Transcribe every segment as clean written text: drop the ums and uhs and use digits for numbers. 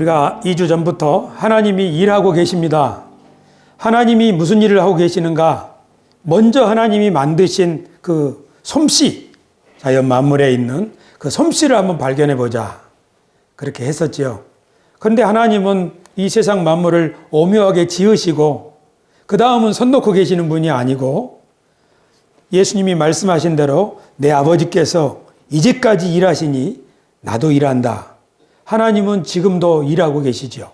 우리가 2주 전부터 하나님이 일하고 계십니다. 하나님이 무슨 일을 하고 계시는가? 먼저 하나님이 만드신 그 솜씨, 자연 만물에 있는 그 솜씨를 한번 발견해 보자. 그렇게 했었지요. 그런데 하나님은 이 세상 만물을 오묘하게 지으시고 그 다음은 손 놓고 계시는 분이 아니고 예수님이 말씀하신 대로 내 아버지께서 이제까지 일하시니 나도 일한다. 하나님은 지금도 일하고 계시죠.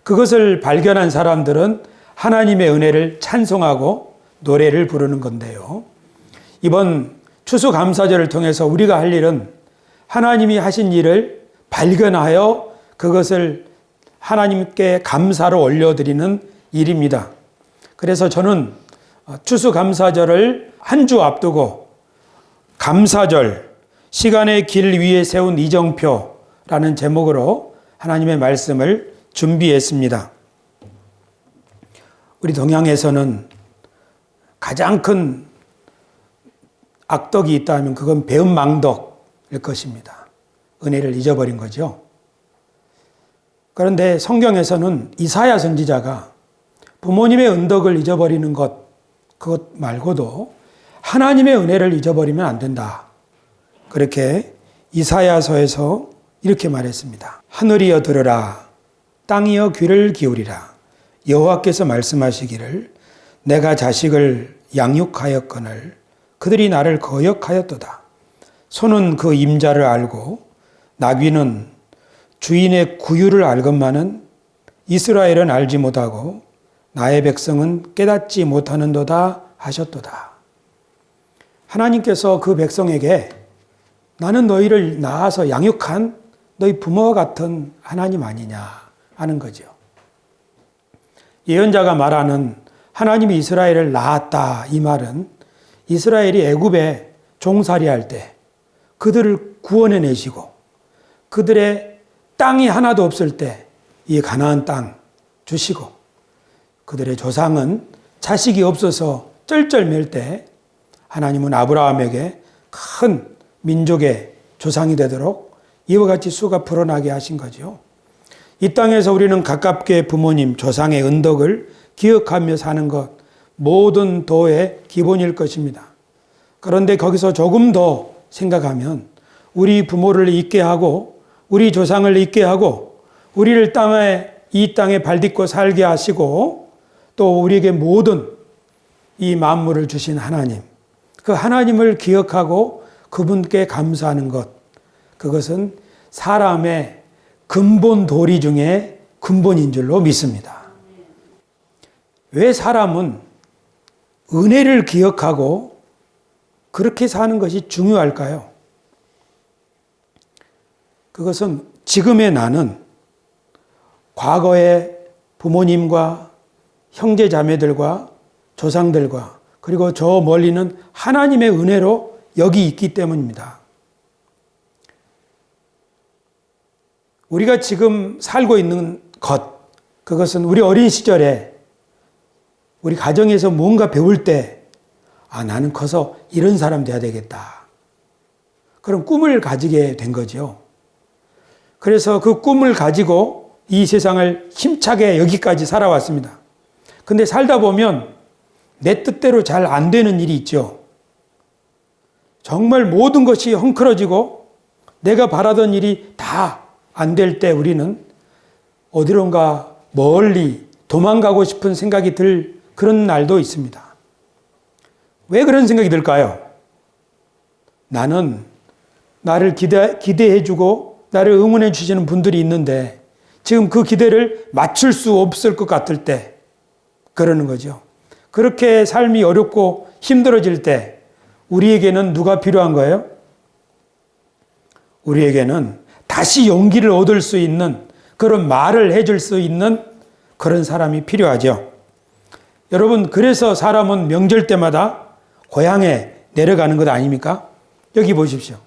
그것을 발견한 사람들은 하나님의 은혜를 찬송하고 노래를 부르는 건데요. 이번 추수감사절을 통해서 우리가 할 일은 하나님이 하신 일을 발견하여 그것을 하나님께 감사로 올려드리는 일입니다. 그래서 저는 추수감사절을 한 주 앞두고 감사절, 시간의 길 위에 세운 이정표라는 제목으로 하나님의 말씀을 준비했습니다. 우리 동양에서는 가장 큰 악덕이 있다면 그건 배은망덕일 것입니다. 은혜를 잊어버린 거죠. 그런데 성경에서는 이사야 선지자가 부모님의 은덕을 잊어버리는 그것 말고도 하나님의 은혜를 잊어버리면 안 된다. 그렇게 이사야서에서 이렇게 말했습니다. 하늘이여 들으라, 땅이여 귀를 기울이라. 여호와께서 말씀하시기를 내가 자식을 양육하였거늘 그들이 나를 거역하였도다. 소는 그 임자를 알고 나귀는 주인의 구유를 알건만은 이스라엘은 알지 못하고 나의 백성은 깨닫지 못하는도다 하셨도다. 하나님께서 그 백성에게 나는 너희를 낳아서 양육한 너희 부모와 같은 하나님 아니냐 하는 거죠. 예언자가 말하는 하나님이 이스라엘을 낳았다 이 말은 이스라엘이 애굽에 종살이할 때 그들을 구원해 내시고 그들의 땅이 하나도 없을 때 이 가나안 땅 주시고 그들의 조상은 자식이 없어서 쩔쩔맬 때 하나님은 아브라함에게 큰 민족의 조상이 되도록 이와 같이 수가 불어나게 하신 거죠. 이 땅에서 우리는 가깝게 부모님, 조상의 은덕을 기억하며 사는 것 모든 도의 기본일 것입니다. 그런데 거기서 조금 더 생각하면 우리 부모를 잊게 하고 우리 조상을 잊게 하고 우리를 이 땅에 발딛고 살게 하시고 또 우리에게 모든 이 만물을 주신 하나님, 그 하나님을 기억하고 그분께 감사하는 것, 그것은 사람의 근본 도리 중에 근본인 줄로 믿습니다. 왜 사람은 은혜를 기억하고 그렇게 사는 것이 중요할까요? 그것은 지금의 나는 과거의 부모님과 형제 자매들과 조상들과 그리고 저 멀리는 하나님의 은혜로 여기 있기 때문입니다. 우리가 지금 살고 있는 것, 그것은 우리 어린 시절에 우리 가정에서 뭔가 배울 때 나는 커서 이런 사람 돼야 되겠다. 그런 꿈을 가지게 된 거죠. 그래서 그 꿈을 가지고 이 세상을 힘차게 여기까지 살아왔습니다. 근데 살다 보면 내 뜻대로 잘 안 되는 일이 있죠. 정말 모든 것이 헝클어지고 내가 바라던 일이 다 안 될 때 우리는 어디론가 멀리 도망가고 싶은 생각이 들 그런 날도 있습니다. 왜 그런 생각이 들까요? 나는 나를 기대해주고 나를 응원해 주시는 분들이 있는데 지금 그 기대를 맞출 수 없을 것 같을 때 그러는 거죠. 그렇게 삶이 어렵고 힘들어질 때 우리에게는 누가 필요한 거예요? 우리에게는 다시 용기를 얻을 수 있는 그런 말을 해줄 수 있는 그런 사람이 필요하죠. 여러분, 그래서 사람은 명절 때마다 고향에 내려가는 것 아닙니까? 여기 보십시오.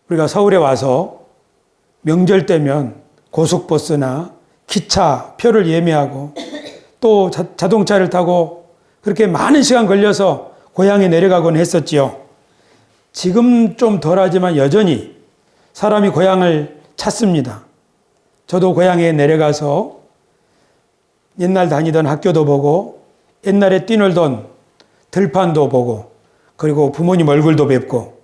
우리가 서울에 와서 명절 때면 고속버스나 기차 표를 예매하고 또 자동차를 타고 그렇게 많은 시간 걸려서 고향에 내려가곤 했었지요. 지금 좀 덜하지만 여전히 사람이 고향을 찾습니다. 저도 고향에 내려가서 옛날 다니던 학교도 보고 옛날에 뛰놀던 들판도 보고 그리고 부모님 얼굴도 뵙고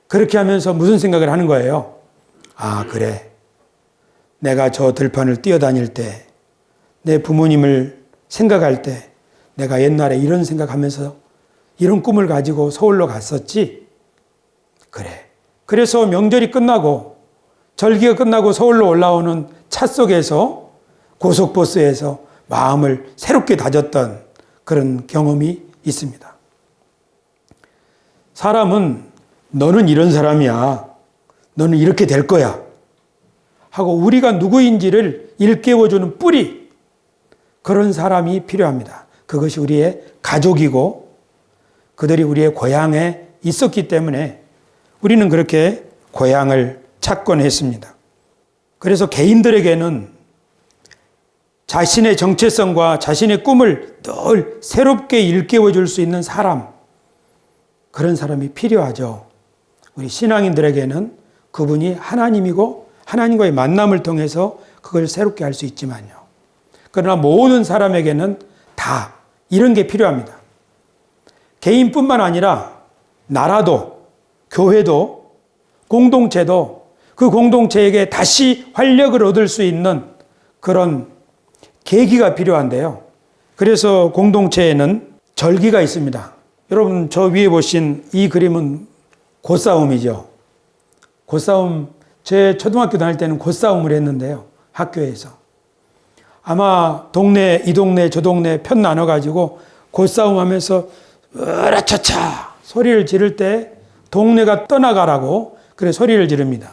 그렇게 하면서 무슨 생각을 하는 거예요? 아, 그래. 내가 저 들판을 뛰어다닐 때 내 부모님을 생각할 때 내가 옛날에 이런 생각하면서 이런 꿈을 가지고 서울로 갔었지? 그래. 그래서 명절이 끝나고 절기가 끝나고 서울로 올라오는 차 속에서 고속버스에서 마음을 새롭게 다졌던 그런 경험이 있습니다. 사람은 너는 이런 사람이야. 너는 이렇게 될 거야. 하고 우리가 누구인지를 일깨워주는 뿌리, 그런 사람이 필요합니다. 그것이 우리의 가족이고 그들이 우리의 고향에 있었기 때문에 우리는 그렇게 고향을 찾곤 했습니다. 그래서 개인들에게는 자신의 정체성과 자신의 꿈을 늘 새롭게 일깨워 줄 수 있는 사람, 그런 사람이 필요하죠. 우리 신앙인들에게는 그분이 하나님이고 하나님과의 만남을 통해서 그걸 새롭게 할 수 있지만요. 그러나 모든 사람에게는 다 이런 게 필요합니다. 개인뿐만 아니라 나라도, 교회도, 공동체도 그 공동체에게 다시 활력을 얻을 수 있는 그런 계기가 필요한데요. 그래서 공동체에는 절기가 있습니다. 여러분, 저 위에 보신 이 그림은 고싸움이죠. 고싸움, 제 초등학교 다닐 때는 고싸움을 했는데요. 학교에서. 아마 동네, 이 동네, 저 동네 편 나눠가지고 고싸움 하면서 으라차차 소리를 지를 때 동네가 떠나가라고 그래 소리를 지릅니다.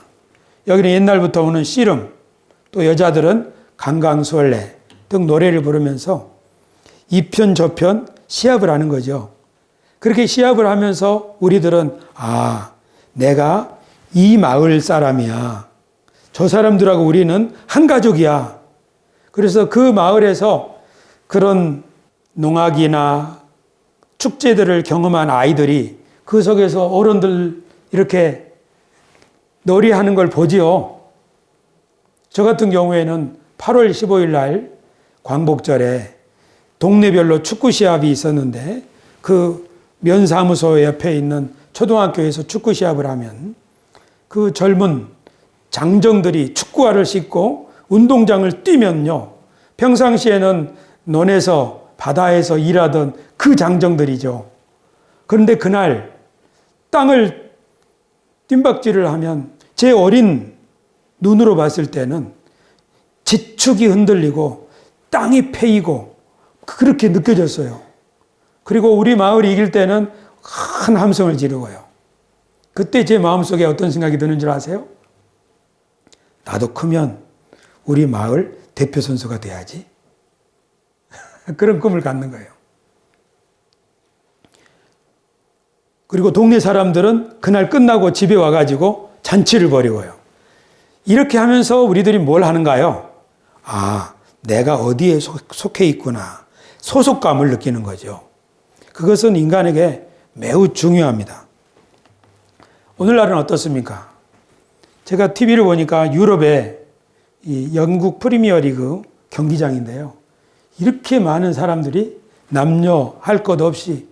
여기는 옛날부터 오는 씨름, 또 여자들은 강강수월래 등 노래를 부르면서 이편 저편 시합을 하는 거죠. 그렇게 시합을 하면서 우리들은 아, 내가 이 마을 사람이야. 저 사람들하고 우리는 한 가족이야. 그래서 그 마을에서 그런 농악이나 축제들을 경험한 아이들이 그 속에서 어른들 이렇게 놀이하는 걸 보지요. 저 같은 경우에는 8월 15일 날 광복절에 동네별로 축구 시합이 있었는데 그 면사무소 옆에 있는 초등학교에서 축구 시합을 하면 그 젊은 장정들이 축구화를 신고 운동장을 뛰면요. 평상시에는 논에서 바다에서 일하던 그 장정들이죠. 그런데 그날 땅을 뜀박질을 하면 제 어린 눈으로 봤을 때는 지축이 흔들리고 땅이 패이고 그렇게 느껴졌어요. 그리고 우리 마을이 이길 때는 큰 함성을 지르고요. 그때 제 마음속에 어떤 생각이 드는 줄 아세요? 나도 크면 우리 마을 대표 선수가 돼야지. 그런 꿈을 갖는 거예요. 그리고 동네 사람들은 그날 끝나고 집에 와가지고 잔치를 벌이고요. 이렇게 하면서 우리들이 뭘 하는가요? 아, 내가 어디에 속해 있구나. 소속감을 느끼는 거죠. 그것은 인간에게 매우 중요합니다. 오늘날은 어떻습니까? 제가 TV를 보니까 유럽의 이 영국 프리미어 리그 경기장인데요. 이렇게 많은 사람들이 남녀 할 것 없이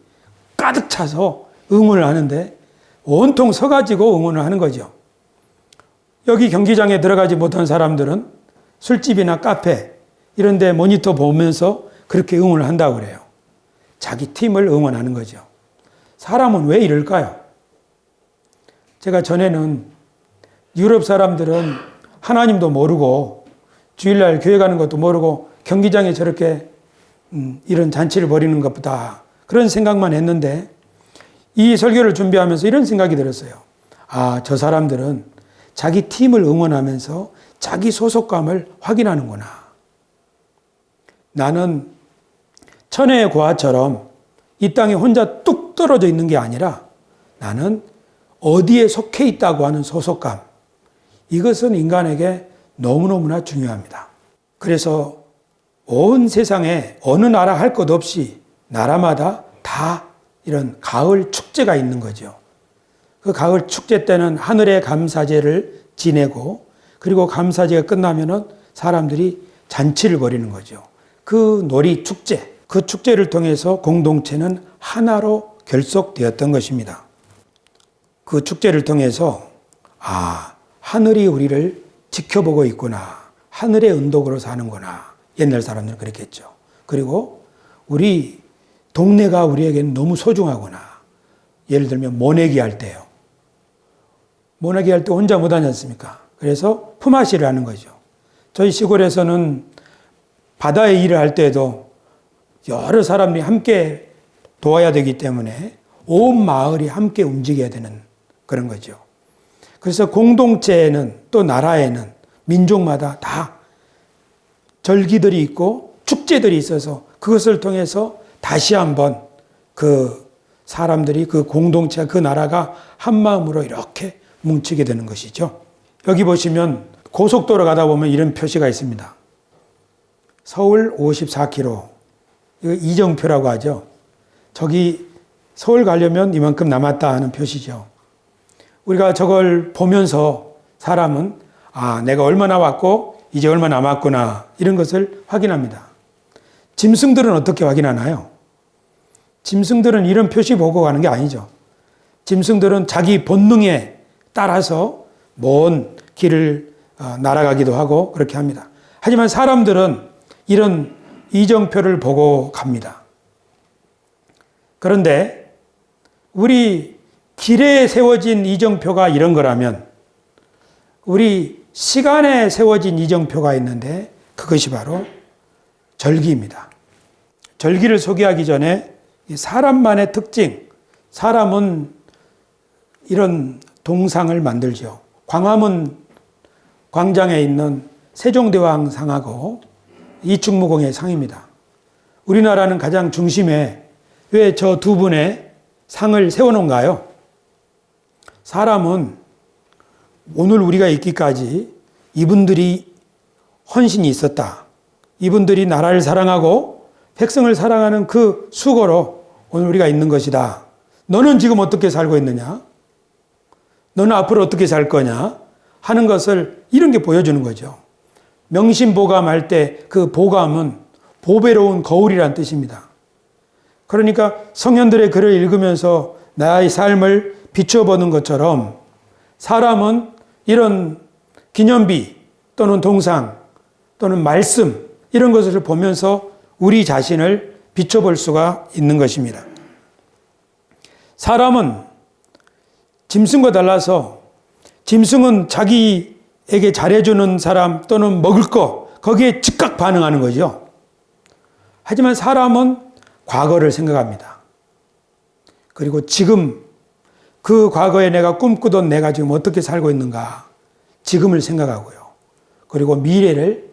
가득 차서 응원을 하는데 온통 서가지고 응원을 하는 거죠. 여기 경기장에 들어가지 못한 사람들은 술집이나 카페 이런 데 모니터 보면서 그렇게 응원을 한다고 그래요. 자기 팀을 응원하는 거죠. 사람은 왜 이럴까요? 제가 전에는 유럽 사람들은 하나님도 모르고 주일날 교회 가는 것도 모르고 경기장에 저렇게 이런 잔치를 벌이는 것보다 그런 생각만 했는데 이 설교를 준비하면서 이런 생각이 들었어요. 아, 저 사람들은 자기 팀을 응원하면서 자기 소속감을 확인하는구나. 나는 천혜의 고아처럼 이 땅에 혼자 뚝 떨어져 있는 게 아니라 나는 어디에 속해 있다고 하는 소속감. 이것은 인간에게 너무너무나 중요합니다. 그래서 온 세상에 어느 나라 할 것 없이 나라마다 다 이런 가을 축제가 있는 거죠. 그 가을 축제 때는 하늘의 감사제를 지내고 그리고 감사제가 끝나면은 사람들이 잔치를 벌이는 거죠. 그 놀이 축제, 그 축제를 통해서 공동체는 하나로 결속되었던 것입니다. 그 축제를 통해서 하늘이 우리를 지켜보고 있구나. 하늘의 은독으로 사는구나. 옛날 사람들은 그렇게 했죠. 그리고 우리 동네가 우리에게는 너무 소중하구나. 예를 들면 모내기 할 때요. 모내기 할 때 혼자 못 하지 않습니까? 그래서 품앗이를 하는 거죠. 저희 시골에서는 바다의 일을 할 때도 여러 사람들이 함께 도와야 되기 때문에 온 마을이 함께 움직여야 되는 그런 거죠. 그래서 공동체에는 또 나라에는 민족마다 다 절기들이 있고 축제들이 있어서 그것을 통해서 다시 한번 그 사람들이 그 공동체, 그 나라가 한 마음으로 이렇게 뭉치게 되는 것이죠. 여기 보시면 고속도로 가다 보면 이런 표시가 있습니다. 서울 54km. 이거 이정표라고 하죠. 저기 서울 가려면 이만큼 남았다 하는 표시죠. 우리가 저걸 보면서 사람은 내가 얼마나 왔고 이제 얼마 남았구나 이런 것을 확인합니다. 짐승들은 어떻게 확인하나요? 짐승들은 이런 표시 보고 가는 게 아니죠. 짐승들은 자기 본능에 따라서 먼 길을 날아가기도 하고 그렇게 합니다. 하지만 사람들은 이런 이정표를 보고 갑니다. 그런데 우리 길에 세워진 이정표가 이런 거라면 우리 시간에 세워진 이정표가 있는데 그것이 바로 절기입니다. 절기를 소개하기 전에 사람만의 특징, 사람은 이런 동상을 만들죠. 광화문 광장에 있는 세종대왕 상하고 이충무공의 상입니다. 우리나라는 가장 중심에 왜 저 두 분의 상을 세워놓은가요? 사람은 오늘 우리가 있기까지 이분들이 헌신이 있었다. 이분들이 나라를 사랑하고 백성을 사랑하는 그 수고로 오늘 우리가 있는 것이다. 너는 지금 어떻게 살고 있느냐? 너는 앞으로 어떻게 살 거냐? 하는 것을 이런 게 보여주는 거죠. 명심보감할 때 그 보감은 보배로운 거울이란 뜻입니다. 그러니까 성현들의 글을 읽으면서 나의 삶을 비춰보는 것처럼 사람은 이런 기념비 또는 동상 또는 말씀 이런 것을 보면서 우리 자신을 비춰볼 수가 있는 것입니다. 사람은 짐승과 달라서 짐승은 자기에게 잘해주는 사람 또는 먹을 거 거기에 즉각 반응하는 거죠. 하지만 사람은 과거를 생각합니다. 그리고 지금 그 과거에 내가 꿈꾸던 내가 지금 어떻게 살고 있는가 지금을 생각하고요. 그리고 미래를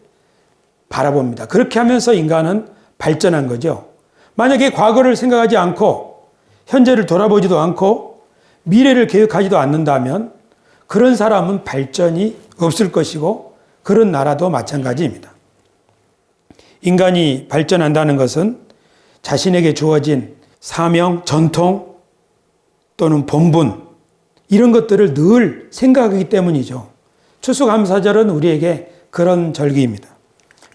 바라봅니다. 그렇게 하면서 인간은 발전한 거죠. 만약에 과거를 생각하지 않고 현재를 돌아보지도 않고 미래를 계획하지도 않는다면 그런 사람은 발전이 없을 것이고 그런 나라도 마찬가지입니다. 인간이 발전한다는 것은 자신에게 주어진 사명, 전통 또는 본분 이런 것들을 늘 생각하기 때문이죠. 추수감사절은 우리에게 그런 절기입니다.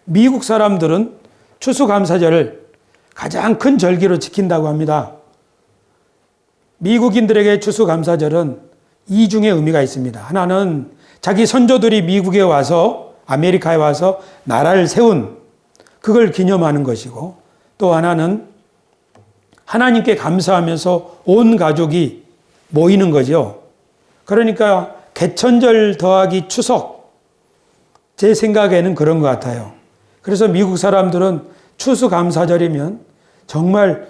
미국 사람들은 추수감사절을 가장 큰 절기로 지킨다고 합니다. 미국인들에게 추수감사절은 이중의 의미가 있습니다. 하나는 자기 선조들이 미국에 와서 아메리카에 와서 나라를 세운 그걸 기념하는 것이고 또 하나는 하나님께 감사하면서 온 가족이 모이는 거죠. 그러니까 개천절 더하기 추석 제 생각에는 그런 것 같아요. 그래서 미국 사람들은 추수감사절이면 정말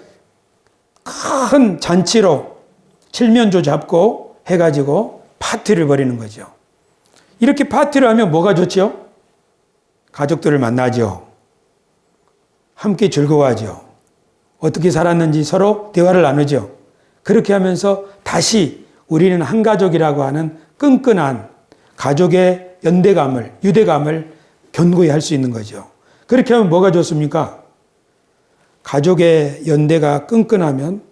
큰 잔치로 칠면조 잡고 해가지고 파티를 벌이는 거죠. 이렇게 파티를 하면 뭐가 좋죠? 가족들을 만나죠. 함께 즐거워하죠. 어떻게 살았는지 서로 대화를 나누죠. 그렇게 하면서 다시 우리는 한 가족이라고 하는 끈끈한 가족의 연대감을, 유대감을 견고히 할 수 있는 거죠. 그렇게 하면 뭐가 좋습니까? 가족의 연대가 끈끈하면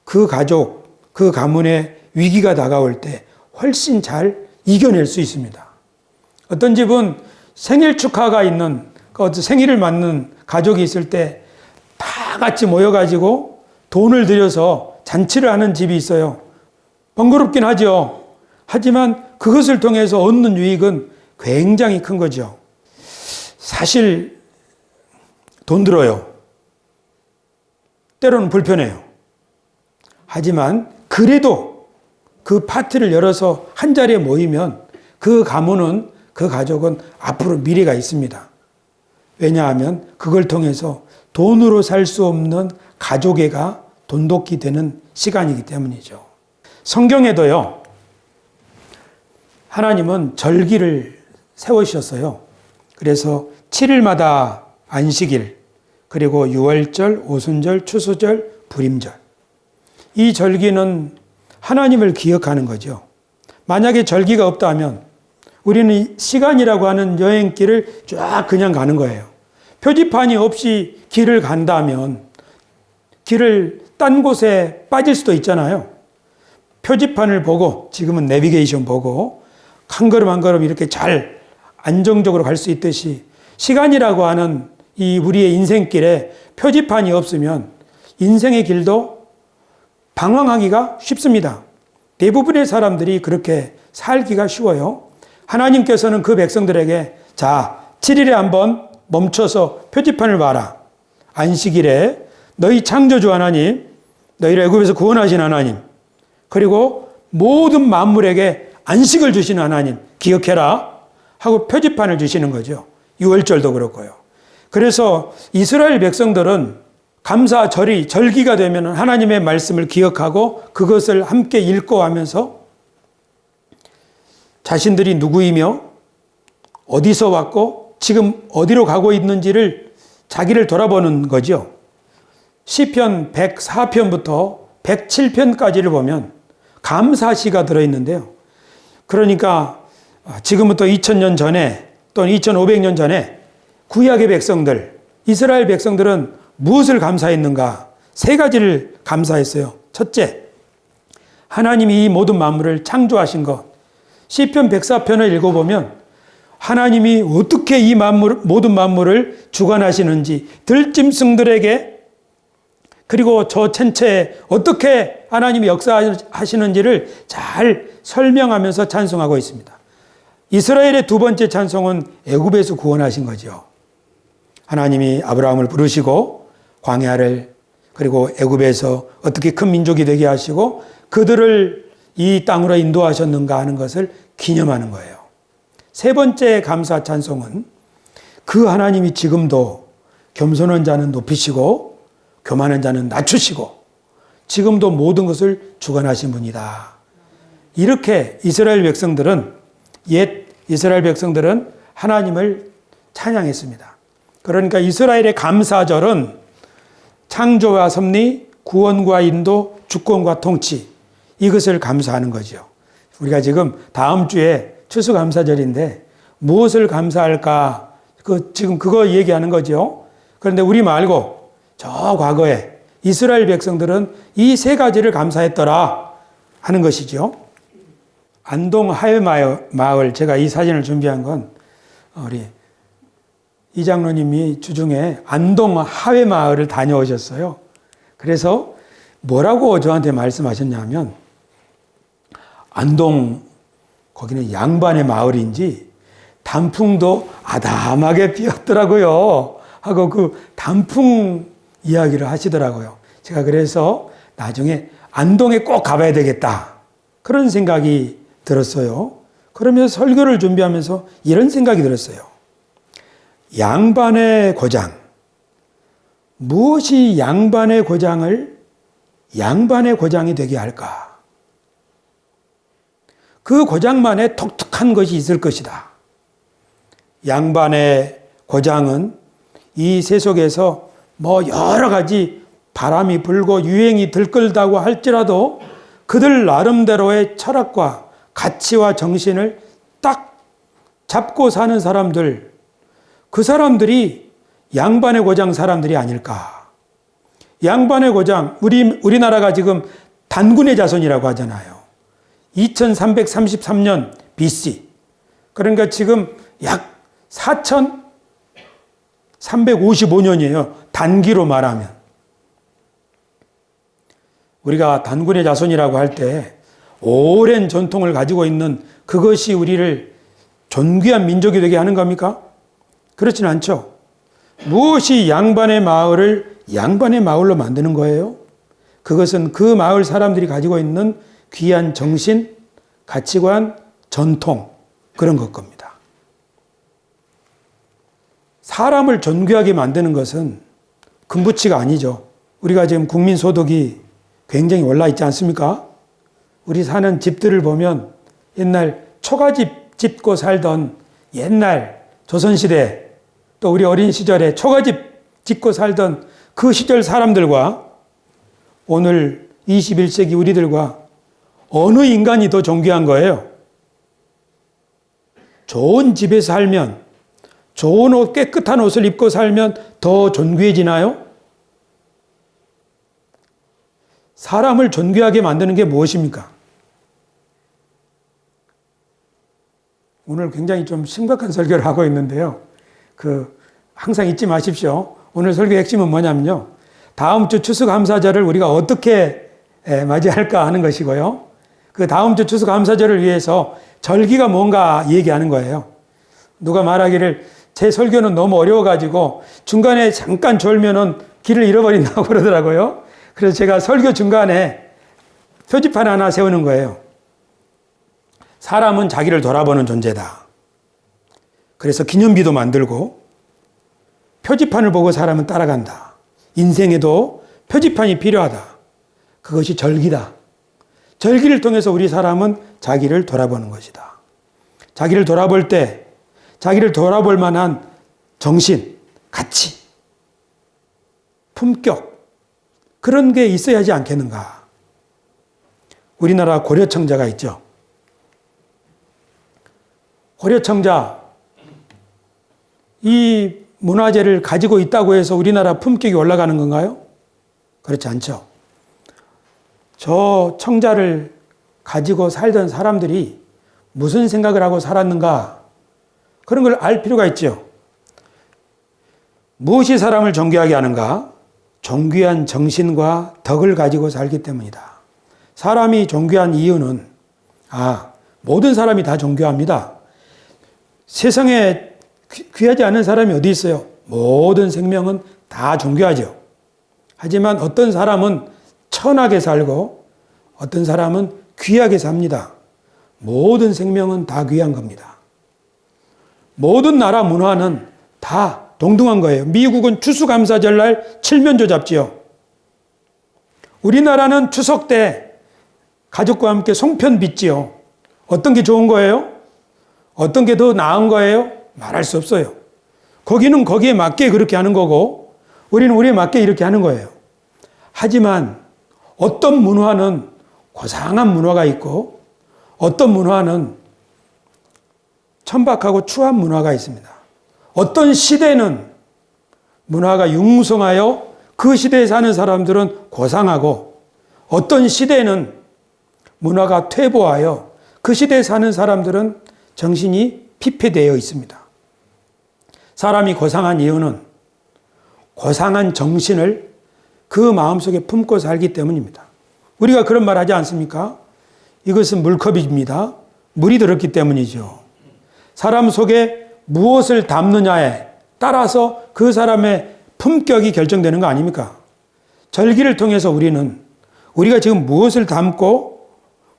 그 가족, 그 가문의 위기가 다가올 때 훨씬 잘 이겨낼 수 있습니다. 어떤 집은 생일 축하가 있는, 어떤 생일을 맞는 가족이 있을 때 다 같이 모여가지고 돈을 들여서 잔치를 하는 집이 있어요. 번거롭긴 하죠. 하지만 그것을 통해서 얻는 유익은 굉장히 큰 거죠. 사실 돈 들어요. 때로는 불편해요. 하지만 그래도 그 파티를 열어서 한 자리에 모이면 그 가문은, 그 가족은 앞으로 미래가 있습니다. 왜냐하면 그걸 통해서 돈으로 살 수 없는 가족애가 돈독히 되는 시간이기 때문이죠. 성경에도요, 하나님은 절기를 세우셨어요. 그래서 7일마다 안식일, 그리고 유월절, 오순절, 추수절, 불임절. 이 절기는 하나님을 기억하는 거죠. 만약에 절기가 없다면 우리는 시간이라고 하는 여행길을 쫙 그냥 가는 거예요. 표지판이 없이 길을 간다면 길을 딴 곳에 빠질 수도 있잖아요. 표지판을 보고, 지금은 내비게이션 보고 한 걸음 한 걸음 이렇게 잘 안정적으로 갈 수 있듯이, 시간이라고 하는 이 우리의 인생길에 표지판이 없으면 인생의 길도 방황하기가 쉽습니다. 대부분의 사람들이 그렇게 살기가 쉬워요. 하나님께서는 그 백성들에게, 자, 7일에 한번 멈춰서 표지판을 봐라. 안식일에 너희 창조주 하나님, 너희를 애굽에서 구원하신 하나님, 그리고 모든 만물에게 안식을 주시는 하나님 기억해라 하고 표지판을 주시는 거죠. 유월절도 그렇고요. 그래서 이스라엘 백성들은 감사절이, 절기가 되면 하나님의 말씀을 기억하고 그것을 함께 읽고 하면서 자신들이 누구이며 어디서 왔고 지금 어디로 가고 있는지를, 자기를 돌아보는 거죠. 시편 104편부터 107편까지를 보면 감사시가 들어있는데요. 그러니까 지금부터 2000년 전에 또는 2500년 전에 구약의 백성들, 이스라엘 백성들은 무엇을 감사했는가? 세 가지를 감사했어요. 첫째, 하나님이 이 모든 만물을 창조하신 것. 시편 104편을 읽어보면 하나님이 어떻게 이 모든 만물을 주관하시는지, 들짐승들에게, 그리고 저 천체에 어떻게 하나님이 역사하시는지를 잘 설명하면서 찬송하고 있습니다. 이스라엘의 두 번째 찬송은 애굽에서 구원하신 거죠. 하나님이 아브라함을 부르시고 광야를, 그리고 애굽에서 어떻게 큰 민족이 되게 하시고 그들을 이 땅으로 인도하셨는가 하는 것을 기념하는 거예요. 세 번째 감사 찬송은 그 하나님이 지금도 겸손한 자는 높이시고 교만한 자는 낮추시고 지금도 모든 것을 주관하신 분이다. 이렇게 이스라엘 백성들은, 옛 이스라엘 백성들은 하나님을 찬양했습니다. 그러니까 이스라엘의 감사절은 창조와 섭리, 구원과 인도, 주권과 통치, 이것을 감사하는 거죠. 우리가 지금 다음 주에 추수감사절인데 무엇을 감사할까? 지금 그거 얘기하는 거죠. 그런데 우리 말고 저 과거에 이스라엘 백성들은 이 세 가지를 감사했더라 하는 것이죠. 안동 하회마을, 제가 이 사진을 준비한 건 우리 이 장로님이 주중에 안동 하회마을을 다녀오셨어요. 그래서 뭐라고 저한테 말씀하셨냐면, 안동 거기는 양반의 마을인지 단풍도 아담하게 피었더라고요 하고 그 단풍 이야기를 하시더라고요. 제가 그래서 나중에 안동에 꼭 가봐야 되겠다 그런 생각이 들었어요. 그러면서 설교를 준비하면서 이런 생각이 들었어요. 양반의 고장, 무엇이 양반의 고장을 양반의 고장이 되게 할까? 그 고장만에 독특한 것이 있을 것이다. 양반의 고장은 이 세속에서 뭐 여러 가지 바람이 불고 유행이 들끓다고 할지라도 그들 나름대로의 철학과 가치와 정신을 딱 잡고 사는 사람들, 그 사람들이 양반의 고장 사람들이 아닐까. 양반의 고장, 우리나라가 지금 단군의 자손이라고 하잖아요. 2333년 BC, 그러니까 지금 약 4,355년이에요. 단기로 말하면. 우리가 단군의 자손이라고 할 때 오랜 전통을 가지고 있는 그것이 우리를 존귀한 민족이 되게 하는 겁니까? 그렇지는 않죠. 무엇이 양반의 마을을 양반의 마을로 만드는 거예요? 그것은 그 마을 사람들이 가지고 있는 귀한 정신, 가치관, 전통, 그런 것 겁니다. 사람을 존귀하게 만드는 것은 금부치가 아니죠. 우리가 지금 국민소득이 굉장히 올라 있지 않습니까? 우리 사는 집들을 보면 옛날 초가집 짓고 살던 옛날 조선시대 또 우리 어린 시절에 초가집 짓고 살던 그 시절 사람들과 오늘 21세기 우리들과 어느 인간이 더 존귀한 거예요? 좋은 집에서 살면, 좋은 옷, 깨끗한 옷을 입고 살면 더 존귀해지나요? 사람을 존귀하게 만드는 게 무엇입니까? 오늘 굉장히 좀 심각한 설교를 하고 있는데요. 항상 잊지 마십시오. 오늘 설교 핵심은 뭐냐면요. 다음 주 추수감사절을 우리가 어떻게 맞이할까 하는 것이고요. 그 다음 주 추수감사절을 위해서 절기가 뭔가 얘기하는 거예요. 누가 말하기를 제 설교는 너무 어려워가지고 중간에 잠깐 졸면은 길을 잃어버린다고 그러더라고요. 그래서 제가 설교 중간에 표지판 하나 세우는 거예요. 사람은 자기를 돌아보는 존재다. 그래서 기념비도 만들고 표지판을 보고 사람은 따라간다. 인생에도 표지판이 필요하다. 그것이 절기다. 절기를 통해서 우리 사람은 자기를 돌아보는 것이다. 자기를 돌아볼 때 자기를 돌아볼 만한 정신, 가치, 품격 그런 게 있어야 하지 않겠는가. 우리나라 고려청자가 있죠. 고려청자 이 문화재를 가지고 있다고 해서 우리나라 품격이 올라가는 건가요? 그렇지 않죠. 저 청자를 가지고 살던 사람들이 무슨 생각을 하고 살았는가 그런 걸 알 필요가 있죠. 무엇이 사람을 존귀하게 하는가? 존귀한 정신과 덕을 가지고 살기 때문이다. 사람이 존귀한 이유는 모든 사람이 다 존귀합니다. 세상에 귀하지 않은 사람이 어디 있어요? 모든 생명은 다 존귀하죠. 하지만 어떤 사람은 천하게 살고 어떤 사람은 귀하게 삽니다. 모든 생명은 다 귀한 겁니다. 모든 나라 문화는 다 동등한 거예요. 미국은 추수감사절날 칠면조 잡지요. 우리나라는 추석 때 가족과 함께 송편 빚지요. 어떤 게 좋은 거예요? 어떤 게 더 나은 거예요? 말할 수 없어요. 거기는 거기에 맞게 그렇게 하는 거고 우리는 우리에 맞게 이렇게 하는 거예요. 하지만 어떤 문화는 고상한 문화가 있고 어떤 문화는 천박하고 추한 문화가 있습니다. 어떤 시대는 문화가 융성하여 그 시대에 사는 사람들은 고상하고 어떤 시대는 문화가 퇴보하여 그 시대에 사는 사람들은 정신이 피폐되어 있습니다. 사람이 고상한 이유는 고상한 정신을 그 마음속에 품고 살기 때문입니다. 우리가 그런 말 하지 않습니까? 이것은 물컵입니다. 물이 들었기 때문이죠. 사람 속에 무엇을 담느냐에 따라서 그 사람의 품격이 결정되는 거 아닙니까? 절기를 통해서 우리가 지금 무엇을 담고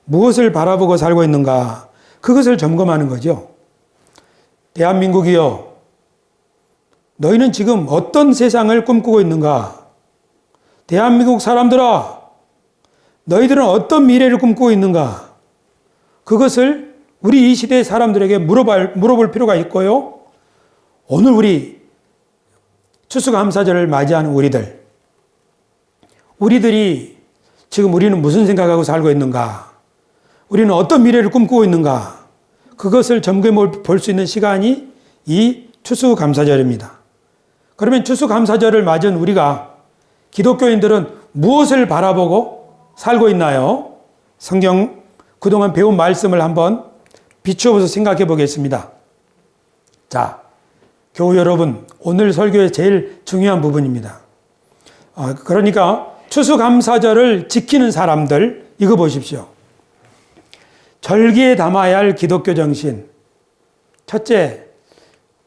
무엇을 바라보고 살고 있는가 그것을 점검하는 거죠. 대한민국이요. 너희는 지금 어떤 세상을 꿈꾸고 있는가? 대한민국 사람들아, 너희들은 어떤 미래를 꿈꾸고 있는가? 그것을 우리 이 시대의 사람들에게 물어볼 필요가 있고요. 오늘 우리 추수감사절을 맞이하는 우리들이 지금 우리는 무슨 생각하고 살고 있는가? 우리는 어떤 미래를 꿈꾸고 있는가? 그것을 점검해 볼 수 있는 시간이 이 추수감사절입니다. 그러면 추수감사절을 맞은 우리가 기독교인들은 무엇을 바라보고 살고 있나요? 성경 그동안 배운 말씀을 한번 비추어서 생각해 보겠습니다. 자, 교우 여러분, 오늘 설교의 제일 중요한 부분입니다. 그러니까 추수감사절을 지키는 사람들, 이거 보십시오. 절기에 담아야 할 기독교 정신. 첫째,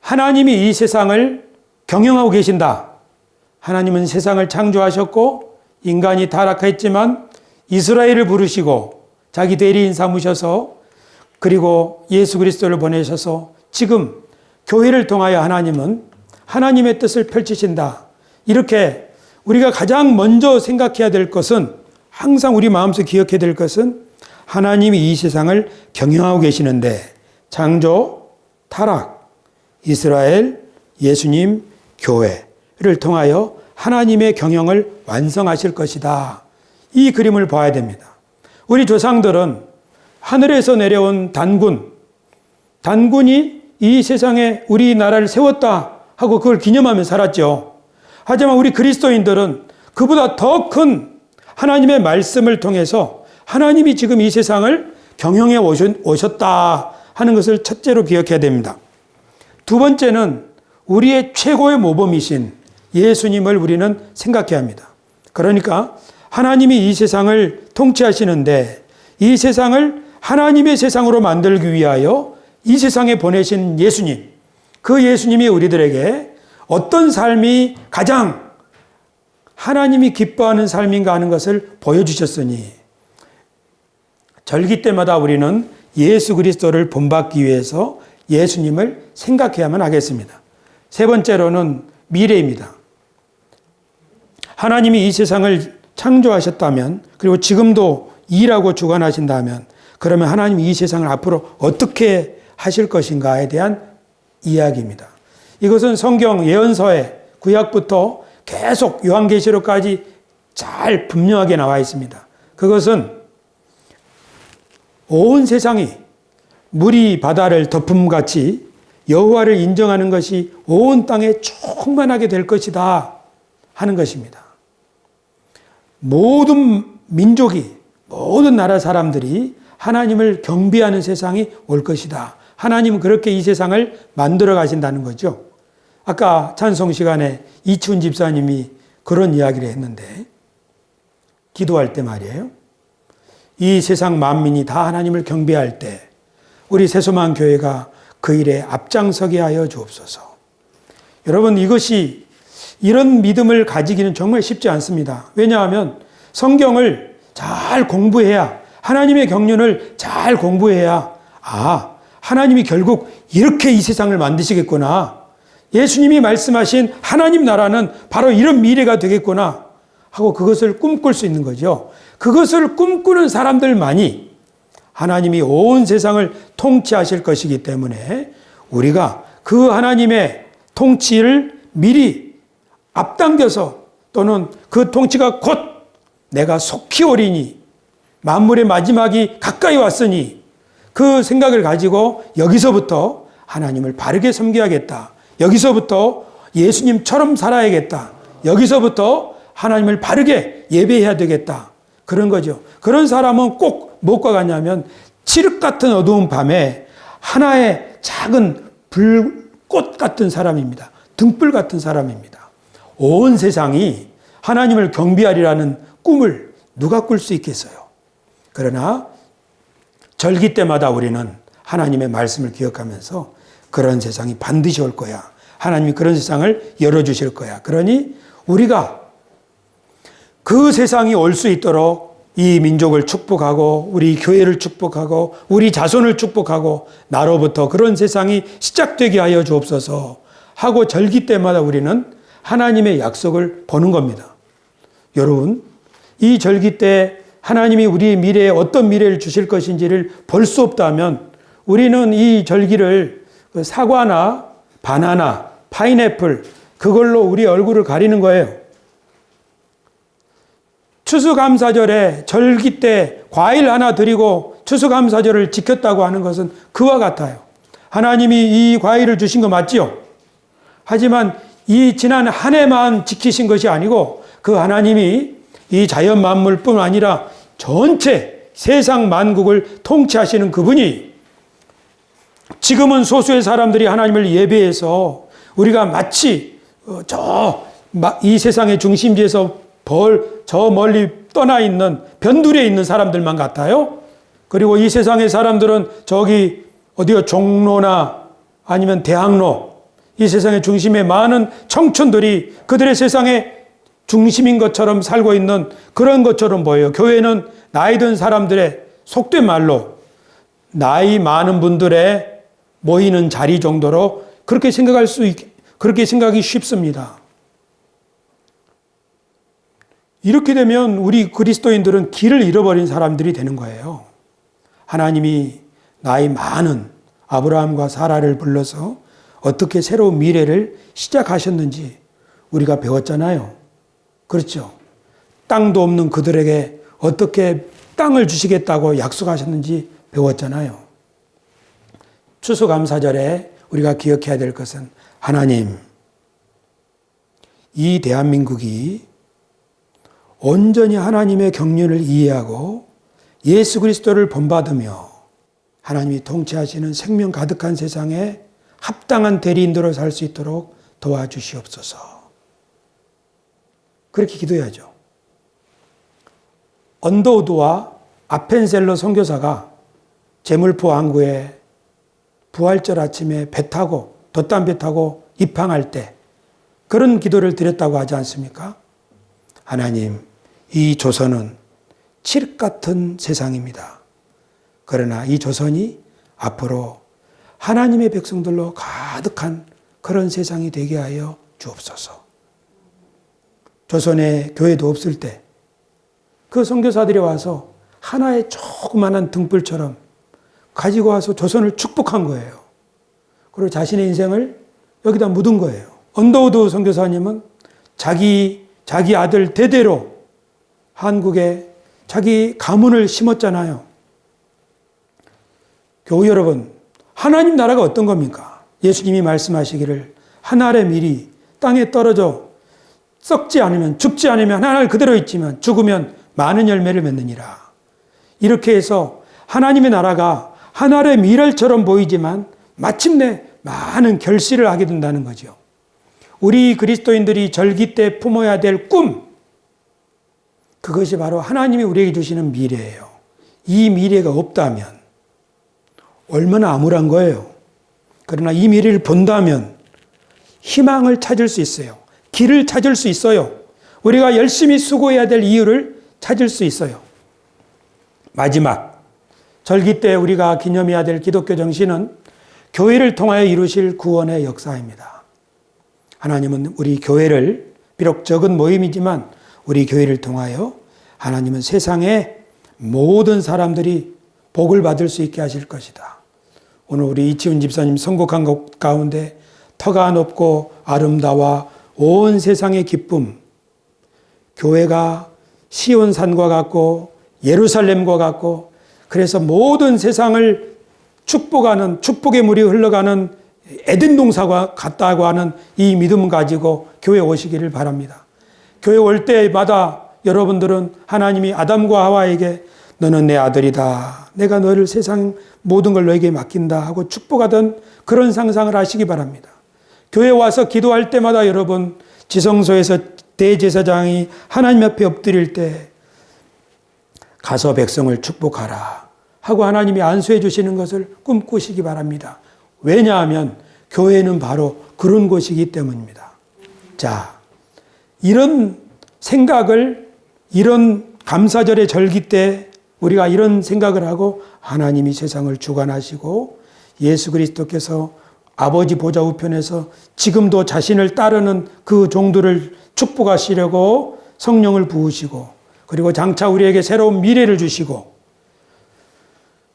하나님이 이 세상을 경영하고 계신다. 하나님은 세상을 창조하셨고 인간이 타락했지만 이스라엘을 부르시고 자기 대리인 삼으셔서 그리고 예수 그리스도를 보내셔서 지금 교회를 통하여 하나님은 하나님의 뜻을 펼치신다. 이렇게 우리가 가장 먼저 생각해야 될 것은, 항상 우리 마음속에 기억해야 될 것은 하나님이 이 세상을 경영하고 계시는데 창조, 타락, 이스라엘, 예수님, 교회를 통하여 하나님의 경영을 완성하실 것이다. 이 그림을 봐야 됩니다. 우리 조상들은 하늘에서 내려온 단군이 이 세상에 우리나라를 세웠다 하고 그걸 기념하며 살았죠. 하지만 우리 그리스도인들은 그보다 더 큰 하나님의 말씀을 통해서 하나님이 지금 이 세상을 경영해 오셨다 하는 것을 첫째로 기억해야 됩니다. 두 번째는 우리의 최고의 모범이신 예수님을 우리는 생각해야 합니다. 그러니까 하나님이 이 세상을 통치하시는데 이 세상을 하나님의 세상으로 만들기 위하여 이 세상에 보내신 예수님, 그 예수님이 우리들에게 어떤 삶이 가장 하나님이 기뻐하는 삶인가 하는 것을 보여주셨으니 절기 때마다 우리는 예수 그리스도를 본받기 위해서 예수님을 생각해야만 하겠습니다. 세 번째로는 미래입니다. 하나님이 이 세상을 창조하셨다면, 그리고 지금도 일하고 주관하신다면, 그러면 하나님이 이 세상을 앞으로 어떻게 하실 것인가에 대한 이야기입니다. 이것은 성경 예언서에 구약부터 계속 요한계시록까지 잘 분명하게 나와 있습니다. 그것은 온 세상이 물이 바다를 덮음같이 여호와를 인정하는 것이 온 땅에 충만하게 될 것이다 하는 것입니다. 모든 민족이, 모든 나라 사람들이 하나님을 경배하는 세상이 올 것이다. 하나님은 그렇게 이 세상을 만들어 가신다는 거죠. 아까 찬송 시간에 이춘 집사님이 그런 이야기를 했는데, 기도할 때 말이에요. 이 세상 만민이 다 하나님을 경배할 때 우리 새소망 교회가 그 일에 앞장서게 하여 주옵소서. 여러분, 이런 믿음을 가지기는 정말 쉽지 않습니다. 왜냐하면 성경을 잘 공부해야, 하나님의 경륜을 잘 공부해야, 하나님이 결국 이렇게 이 세상을 만드시겠구나, 예수님이 말씀하신 하나님 나라는 바로 이런 미래가 되겠구나 하고 그것을 꿈꿀 수 있는 거죠. 그것을 꿈꾸는 사람들만이 하나님이 온 세상을 통치하실 것이기 때문에 우리가 그 하나님의 통치를 미리 앞당겨서, 또는 그 통치가 곧 내가 속히 오리니, 만물의 마지막이 가까이 왔으니, 그 생각을 가지고 여기서부터 하나님을 바르게 섬겨야겠다, 여기서부터 예수님처럼 살아야겠다, 여기서부터 하나님을 바르게 예배해야 되겠다, 그런 거죠. 그런 사람은 꼭 무엇과 같냐면 칠흑 같은 어두운 밤에 하나의 작은 불꽃 같은 사람입니다. 등불 같은 사람입니다. 온 세상이 하나님을 경배하리라는 꿈을 누가 꿀 수 있겠어요? 그러나 절기 때마다 우리는 하나님의 말씀을 기억하면서 그런 세상이 반드시 올 거야, 하나님이 그런 세상을 열어주실 거야, 그러니 우리가 그 세상이 올 수 있도록 이 민족을 축복하고 우리 교회를 축복하고 우리 자손을 축복하고 나로부터 그런 세상이 시작되게 하여 주옵소서 하고 절기 때마다 우리는 하나님의 약속을 보는 겁니다. 여러분, 이 절기 때 하나님이 우리의 미래에 어떤 미래를 주실 것인지를 볼 수 없다면 우리는 이 절기를 사과나 바나나, 파인애플, 그걸로 우리 얼굴을 가리는 거예요. 추수감사절에 절기 때 과일 하나 드리고 추수감사절을 지켰다고 하는 것은 그와 같아요. 하나님이 이 과일을 주신 거 맞지요? 하지만 이 지난 한 해만 지키신 것이 아니고 그 하나님이 이 자연 만물뿐 아니라 전체 세상 만국을 통치하시는 그분이 지금은 소수의 사람들이 하나님을 예배해서 우리가 마치 이 세상의 중심지에서 저 멀리 떠나 있는 변두리에 있는 사람들만 같아요. 그리고 이 세상의 사람들은 저기 어디요, 종로나 아니면 대학로, 이 세상의 중심에 많은 청춘들이 그들의 세상의 중심인 것처럼 살고 있는 그런 것처럼 보여요. 교회는 나이 든 사람들의, 속된 말로 나이 많은 분들의 모이는 자리 정도로 그렇게 생각하기 쉽습니다. 이렇게 되면 우리 그리스도인들은 길을 잃어버린 사람들이 되는 거예요. 하나님이 나이 많은 아브라함과 사라를 불러서 어떻게 새로운 미래를 시작하셨는지 우리가 배웠잖아요. 그렇죠? 땅도 없는 그들에게 어떻게 땅을 주시겠다고 약속하셨는지 배웠잖아요. 추수감사절에 우리가 기억해야 될 것은 하나님, 이 대한민국이 온전히 하나님의 경륜을 이해하고 예수 그리스도를 본받으며 하나님이 통치하시는 생명 가득한 세상에 합당한 대리인으로 살 수 있도록 도와주시옵소서. 그렇게 기도해야죠. 언더우드와 아펜셀러 선교사가 제물포 항구에 부활절 아침에 배 타고 돛담 배 타고 입항할 때 그런 기도를 드렸다고 하지 않습니까? 하나님, 이 조선은 칠흑 같은 세상입니다. 그러나 이 조선이 앞으로 하나님의 백성들로 가득한 그런 세상이 되게 하여 주옵소서. 조선에 교회도 없을 때 그 선교사들이 와서 하나의 조그마한 등불처럼 가지고 와서 조선을 축복한 거예요. 그리고 자신의 인생을 여기다 묻은 거예요. 언더우드 선교사님은 자기 아들 대대로 한국에 자기 가문을 심었잖아요. 교우 여러분, 하나님 나라가 어떤 겁니까? 예수님이 말씀하시기를 한 알의 밀이 땅에 떨어져 썩지 않으면, 죽지 않으면 한 알 그대로 있지만 죽으면 많은 열매를 맺느니라. 이렇게 해서 하나님의 나라가 한 알의 밀알처럼 보이지만 마침내 많은 결실을 하게 된다는 거죠. 우리 그리스도인들이 절기 때 품어야 될 꿈, 그것이 바로 하나님이 우리에게 주시는 미래예요. 이 미래가 없다면 얼마나 암울한 거예요. 그러나 이 미래를 본다면 희망을 찾을 수 있어요. 길을 찾을 수 있어요. 우리가 열심히 수고해야 될 이유를 찾을 수 있어요. 마지막, 절기 때 우리가 기념해야 될 기독교 정신은 교회를 통하여 이루실 구원의 역사입니다. 하나님은 우리 교회를, 비록 적은 모임이지만 우리 교회를 통하여 하나님은 세상의 모든 사람들이 복을 받을 수 있게 하실 것이다. 오늘 우리 이치훈 집사님 선곡한 것 가운데 터가 높고 아름다워 온 세상의 기쁨, 교회가 시온산과 같고 예루살렘과 같고 그래서 모든 세상을 축복하는, 축복의 물이 흘러가는 에덴 동산과 같다고 하는 이 믿음 가지고 교회 오시기를 바랍니다. 교회 올 때마다 여러분들은 하나님이 아담과 하와에게 너는 내 아들이다, 내가 너를 세상 모든 걸 너에게 맡긴다 하고 축복하던 그런 상상을 하시기 바랍니다. 교회 와서 기도할 때마다 여러분, 지성소에서 대제사장이 하나님 앞에 엎드릴 때 가서 백성을 축복하라 하고 하나님이 안수해 주시는 것을 꿈꾸시기 바랍니다. 왜냐하면 교회는 바로 그런 곳이기 때문입니다. 자, 이런 생각을, 이런 감사절의 절기 때 우리가 이런 생각을 하고 하나님이 세상을 주관하시고 예수 그리스도께서 아버지 보좌 우편에서 지금도 자신을 따르는 그 종들을 축복하시려고 성령을 부으시고 그리고 장차 우리에게 새로운 미래를 주시고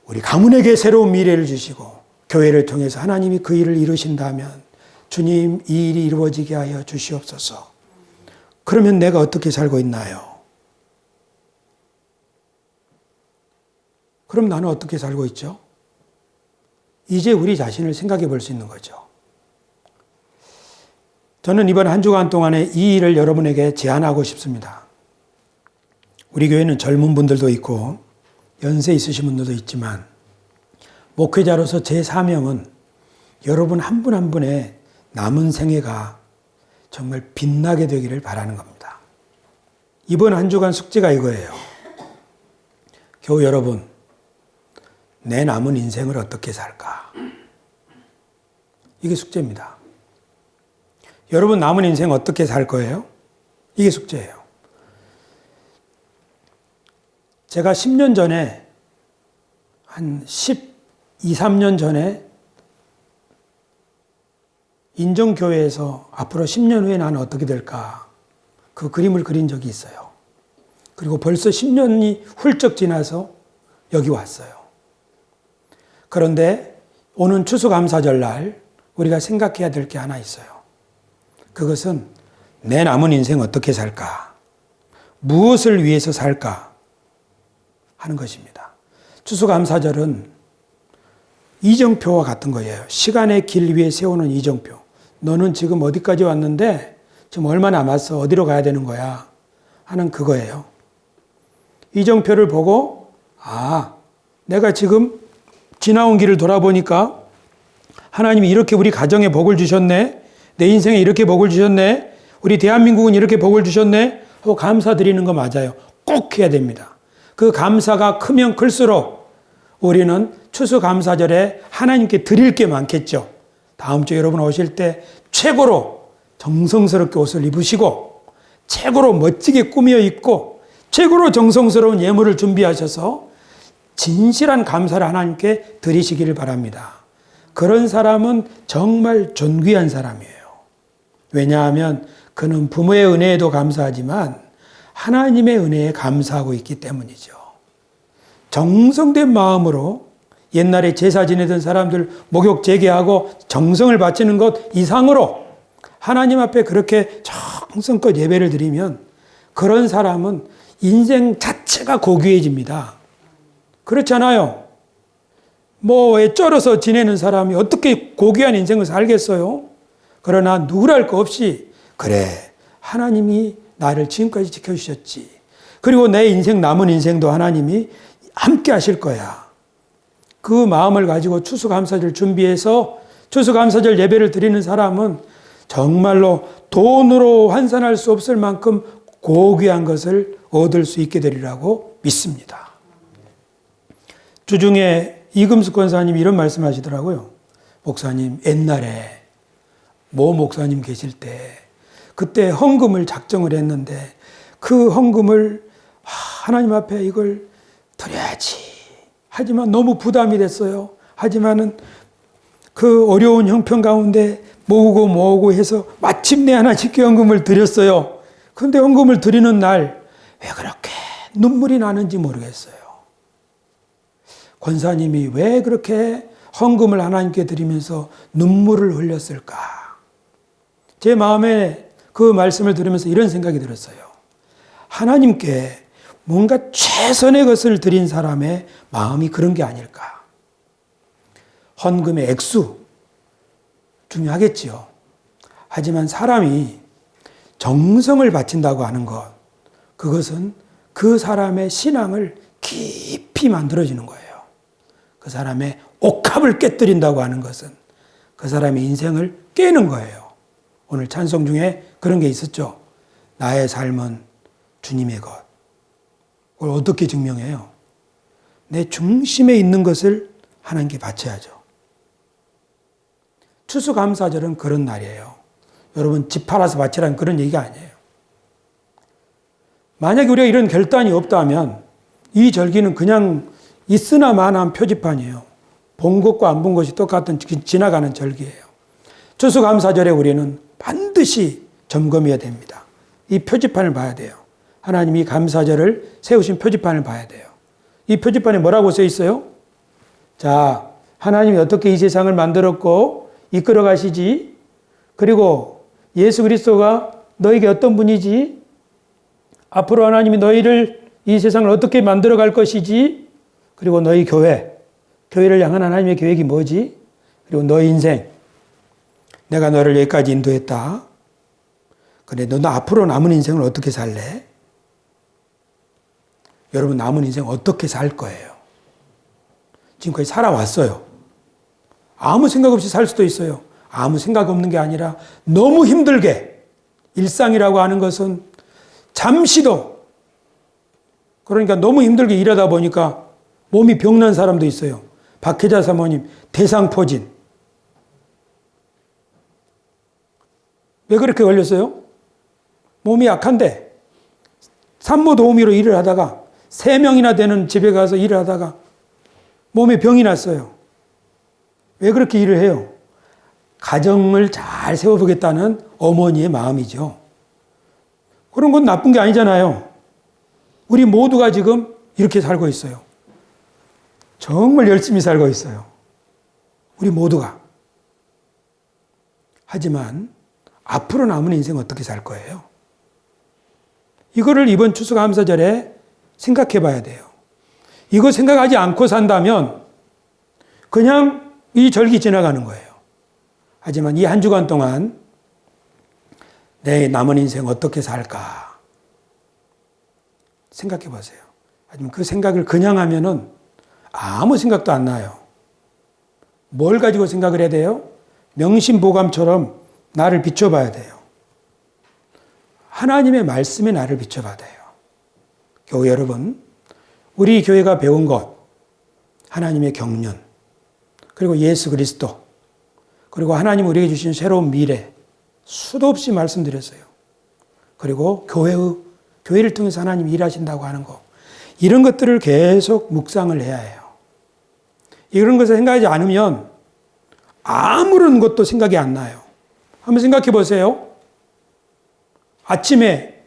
우리 가문에게 새로운 미래를 주시고 교회를 통해서 하나님이 그 일을 이루신다면 주님, 이 일이 이루어지게 하여 주시옵소서. 그러면 내가 어떻게 살고 있나요? 그럼 나는 어떻게 살고 있죠? 이제 우리 자신을 생각해 볼 수 있는 거죠. 저는 이번 한 주간 동안에 이 일을 여러분에게 제안하고 싶습니다. 우리 교회는 젊은 분들도 있고 연세 있으신 분들도 있지만 목회자로서 제 사명은 여러분 한 분 한 분의 남은 생애가 정말 빛나게 되기를 바라는 겁니다. 이번 한 주간 숙제가 이거예요. 교우 여러분, 내 남은 인생을 어떻게 살까? 이게 숙제입니다. 여러분 남은 인생 어떻게 살 거예요? 이게 숙제예요. 제가 10년 전에, 한 12, 13년 전에 인정교회에서 앞으로 10년 후에 나는 어떻게 될까? 그 그림을 그린 적이 있어요. 그리고 벌써 10년이 훌쩍 지나서 여기 왔어요. 그런데 오는 추수감사절 날 우리가 생각해야 될 게 하나 있어요. 그것은 내 남은 인생 어떻게 살까? 무엇을 위해서 살까? 하는 것입니다. 추수감사절은 이정표와 같은 거예요. 시간의 길 위에 세우는 이정표. 너는 지금 어디까지 왔는데 지금 얼마 남았어? 어디로 가야 되는 거야? 하는 그거예요. 이정표를 보고 내가 지금 지나온 길을 돌아보니까 하나님이 이렇게 우리 가정에 복을 주셨네. 내 인생에 이렇게 복을 주셨네. 우리 대한민국은 이렇게 복을 주셨네. 하고 감사드리는 거 맞아요. 꼭 해야 됩니다. 그 감사가 크면 클수록 우리는 추수감사절에 하나님께 드릴 게 많겠죠. 다음 주에 여러분 오실 때 최고로 정성스럽게 옷을 입으시고 최고로 멋지게 꾸며 입고 최고로 정성스러운 예물을 준비하셔서 진실한 감사를 하나님께 드리시기를 바랍니다. 그런 사람은 정말 존귀한 사람이에요. 왜냐하면 그는 부모의 은혜에도 감사하지만 하나님의 은혜에 감사하고 있기 때문이죠. 정성된 마음으로 옛날에 제사 지내던 사람들 목욕 재개하고 정성을 바치는 것 이상으로 하나님 앞에 그렇게 정성껏 예배를 드리면 그런 사람은 인생 자체가 고귀해집니다. 그렇잖아요. 뭐에 쩔어서 지내는 사람이 어떻게 고귀한 인생을 살겠어요? 그러나 누구랄 거 없이 그래 하나님이 나를 지금까지 지켜주셨지. 그리고 내 인생 남은 인생도 하나님이 함께 하실 거야. 그 마음을 가지고 추수감사절 준비해서 추수감사절 예배를 드리는 사람은 정말로 돈으로 환산할 수 없을 만큼 고귀한 것을 얻을 수 있게 되리라고 믿습니다. 주중에 이금숙 권사님이 이런 말씀하시더라고요. 목사님, 옛날에 모 목사님 계실 때 그때 헌금을 작정을 했는데 그 헌금을 하나님 앞에 이걸 드려야지. 하지만 너무 부담이 됐어요. 하지만은 그 어려운 형편 가운데 모으고 해서 마침내 하나님께 헌금을 드렸어요. 그런데 헌금을 드리는 날 왜 그렇게 눈물이 나는지 모르겠어요. 권사님이 왜 그렇게 헌금을 하나님께 드리면서 눈물을 흘렸을까? 제 마음에 그 말씀을 들으면서 이런 생각이 들었어요. 하나님께 뭔가 최선의 것을 드린 사람의 마음이 그런 게 아닐까? 헌금의 액수 중요하겠지요. 하지만 사람이 정성을 바친다고 하는 것, 그것은 그 사람의 신앙을 깊이 만들어주는 거예요. 그 사람의 옥합을 깨뜨린다고 하는 것은 그 사람의 인생을 깨는 거예요. 오늘 찬송 중에 그런 게 있었죠. 나의 삶은 주님의 것. 그걸 어떻게 증명해요? 내 중심에 있는 것을 하나님께 바쳐야죠. 추수감사절은 그런 날이에요. 여러분 집 팔아서 바치라는 그런 얘기가 아니에요. 만약에 우리가 이런 결단이 없다면 이 절기는 그냥 있으나 마나한 표지판이에요. 본 것과 안 본 것이 똑같은 지나가는 절기예요. 추수감사절에 우리는 반드시 점검해야 됩니다. 이 표지판을 봐야 돼요. 하나님이 감사절을 세우신 표지판을 봐야 돼요. 이 표지판에 뭐라고 써 있어요? 자, 하나님이 어떻게 이 세상을 만들었고 이끌어 가시지? 그리고 예수 그리스도가 너에게 어떤 분이지? 앞으로 하나님이 너희를 이 세상을 어떻게 만들어 갈 것이지? 그리고 너희 교회를 향한 하나님의 계획이 뭐지? 그리고 너희 인생, 내가 너를 여기까지 인도했다. 그래, 너 앞으로 남은 인생을 어떻게 살래? 여러분 남은 인생 어떻게 살 거예요? 지금까지 살아왔어요. 아무 생각 없이 살 수도 있어요. 아무 생각 없는 게 아니라 너무 힘들게, 일상이라고 하는 것은 잠시도, 그러니까 너무 힘들게 일하다 보니까 몸이 병난 사람도 있어요. 박혜자 사모님 대상포진. 왜 그렇게 걸렸어요? 몸이 약한데 산모 도우미로 일을 하다가 3명이나 되는 집에 가서 일을 하다가 몸에 병이 났어요. 왜 그렇게 일을 해요? 가정을 잘 세워보겠다는 어머니의 마음이죠. 그런 건 나쁜 게 아니잖아요. 우리 모두가 지금 이렇게 살고 있어요. 정말 열심히 살고 있어요. 우리 모두가. 하지만 앞으로 남은 인생 어떻게 살 거예요? 이거를 이번 추수감사절에 생각해 봐야 돼요. 이거 생각하지 않고 산다면 그냥 이 절기 지나가는 거예요. 하지만 이 한 주간 동안 내 남은 인생 어떻게 살까 생각해 보세요. 하지만 그 생각을 그냥 하면은 아무 생각도 안 나요. 뭘 가지고 생각을 해야 돼요? 명심보감처럼 나를 비춰봐야 돼요. 하나님의 말씀에 나를 비춰봐야 돼요. 교회 여러분, 우리 교회가 배운 것, 하나님의 경륜, 그리고 예수 그리스도, 그리고 하나님 우리에게 주신 새로운 미래, 수도 없이 말씀드렸어요. 그리고 교회를 통해서 하나님이 일하신다고 하는 것, 이런 것들을 계속 묵상을 해야 해요. 이런 것을 생각하지 않으면 아무런 것도 생각이 안 나요. 한번 생각해 보세요. 아침에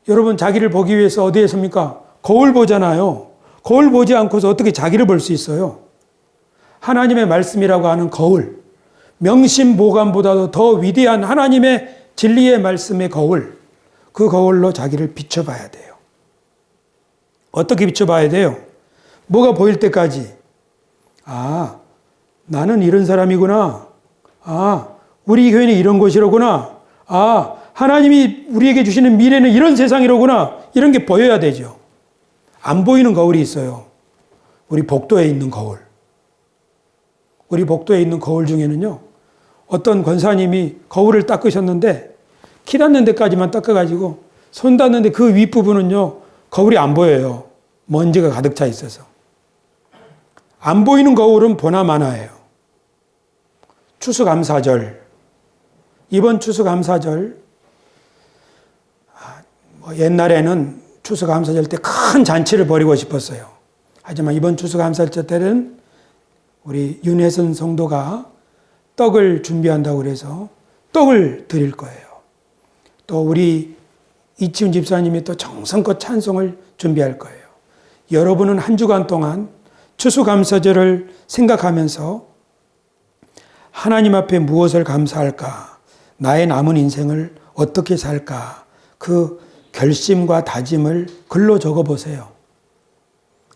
여러분 자기를 보기 위해서 어디에 섭니까? 거울 보잖아요. 거울 보지 않고서 어떻게 자기를 볼 수 있어요? 하나님의 말씀이라고 하는 거울, 명심보감보다도 더 위대한 하나님의 진리의 말씀의 거울, 그 거울로 자기를 비춰봐야 돼요. 어떻게 비춰봐야 돼요? 뭐가 보일 때까지. 아, 나는 이런 사람이구나. 아, 우리 교회는 이런 곳이로구나. 아, 하나님이 우리에게 주시는 미래는 이런 세상이로구나. 이런 게 보여야 되죠. 안 보이는 거울이 있어요. 우리 복도에 있는 거울. 우리 복도에 있는 거울 중에는요, 어떤 권사님이 거울을 닦으셨는데 키 닿는 데까지만 닦아가지고 손 닿는데 그 윗부분은요, 거울이 안 보여요. 먼지가 가득 차 있어서. 안 보이는 거울은 보나마나예요. 추수감사절, 이번 추수감사절, 옛날에는 추수감사절 때 큰 잔치를 벌이고 싶었어요. 하지만 이번 추수감사절 때는 우리 윤혜선 성도가 떡을 준비한다고 그래서 떡을 드릴 거예요. 또 우리 이치훈 집사님이 또 정성껏 찬송을 준비할 거예요. 여러분은 한 주간 동안 추수감사절을 생각하면서 하나님 앞에 무엇을 감사할까? 나의 남은 인생을 어떻게 살까? 그 결심과 다짐을 글로 적어보세요.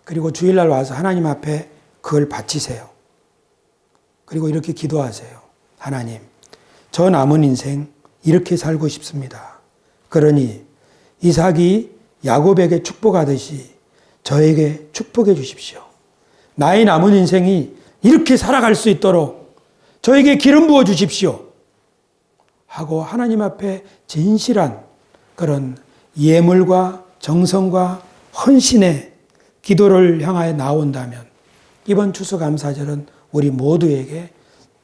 그리고 주일날 와서 하나님 앞에 그걸 바치세요. 그리고 이렇게 기도하세요. 하나님, 저 남은 인생 이렇게 살고 싶습니다. 그러니 이삭이 야곱에게 축복하듯이 저에게 축복해 주십시오. 나의 남은 인생이 이렇게 살아갈 수 있도록 저에게 기름 부어 주십시오. 하고 하나님 앞에 진실한 그런 예물과 정성과 헌신의 기도를 향하여 나온다면 이번 추수감사절은 우리 모두에게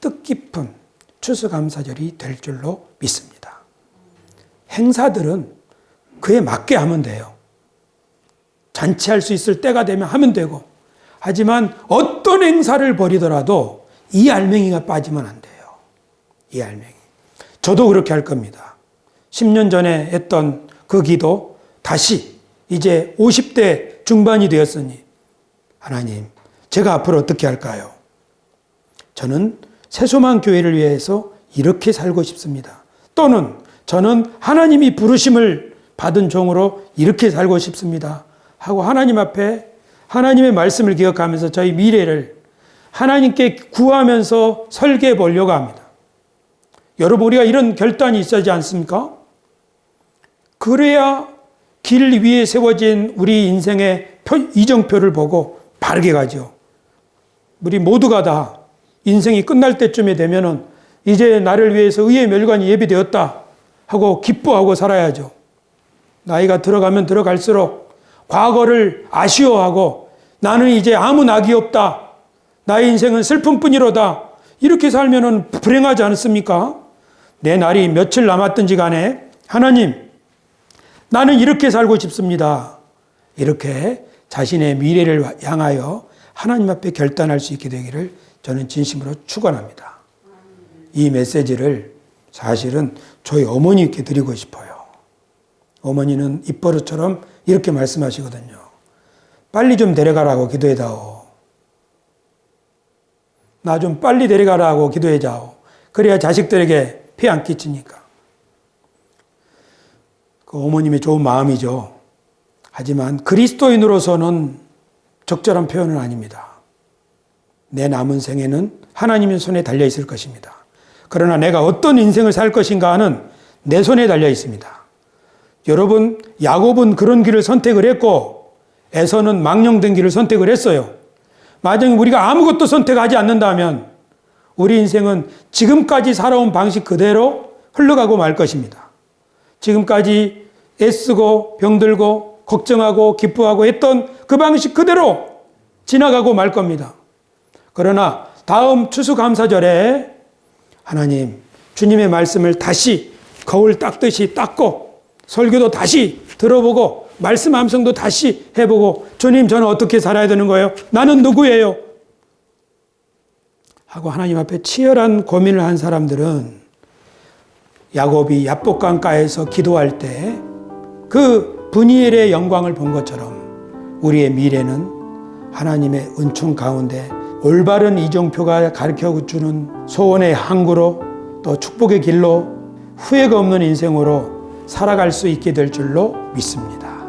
뜻깊은 추수감사절이 될 줄로 믿습니다. 행사들은 그에 맞게 하면 돼요. 잔치할 수 있을 때가 되면 하면 되고, 하지만 어떤 행사를 벌이더라도 이 알맹이가 빠지면 안 돼요. 이 알맹이. 저도 그렇게 할 겁니다. 10년 전에 했던 그 기도 다시 이제 50대 중반이 되었으니 하나님, 제가 앞으로 어떻게 할까요? 저는 새소망 교회를 위해서 이렇게 살고 싶습니다. 또는 저는 하나님이 부르심을 받은 종으로 이렇게 살고 싶습니다. 하고 하나님 앞에 하나님의 말씀을 기억하면서 저희 미래를 하나님께 구하면서 설계해 보려고 합니다. 여러분, 우리가 이런 결단이 있어야지 않습니까? 그래야 길 위에 세워진 우리 인생의 이정표를 보고 바르게 가죠. 우리 모두가 다 인생이 끝날 때쯤에 되면은 이제 나를 위해서 의의 멸관이 예비되었다 하고 기뻐하고 살아야죠. 나이가 들어가면 들어갈수록 과거를 아쉬워하고 나는 이제 아무 낙이 없다. 나의 인생은 슬픔뿐이로다. 이렇게 살면은 불행하지 않습니까? 내 날이 며칠 남았든지 간에 하나님, 나는 이렇게 살고 싶습니다. 이렇게 자신의 미래를 향하여 하나님 앞에 결단할 수 있게 되기를 저는 진심으로 축원합니다. 이 메시지를 사실은 저희 어머니께 드리고 싶어요. 어머니는 입버릇처럼 이렇게 말씀하시거든요. 빨리 좀 데려가라고 기도해다오. 나 좀 빨리 데려가라고 기도해자오. 그래야 자식들에게 피 안 끼치니까. 그 어머님의 좋은 마음이죠. 하지만 그리스도인으로서는 적절한 표현은 아닙니다. 내 남은 생에는 하나님의 손에 달려 있을 것입니다. 그러나 내가 어떤 인생을 살 것인가 하는 내 손에 달려 있습니다. 여러분, 야곱은 그런 길을 선택을 했고 에서는 망령된 길을 선택을 했어요. 만약에 우리가 아무것도 선택하지 않는다면 우리 인생은 지금까지 살아온 방식 그대로 흘러가고 말 것입니다. 지금까지 애쓰고 병들고 걱정하고 기뻐하고 했던 그 방식 그대로 지나가고 말 겁니다. 그러나 다음 추수감사절에 하나님, 주님의 말씀을 다시 거울 닦듯이 닦고 설교도 다시 들어보고 말씀 암송도 다시 해보고 주님, 저는 어떻게 살아야 되는 거예요? 나는 누구예요? 하고 하나님 앞에 치열한 고민을 한 사람들은 야곱이 야복강가에서 기도할 때 그 브니엘의 영광을 본 것처럼 우리의 미래는 하나님의 은총 가운데 올바른 이정표가 가르쳐주는 소원의 항구로 또 축복의 길로 후회가 없는 인생으로 살아갈 수 있게 될 줄로 믿습니다.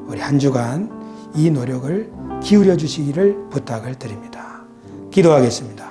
우리 한 주간 이 노력을 기울여 주시기를 부탁을 드립니다. 기도하겠습니다.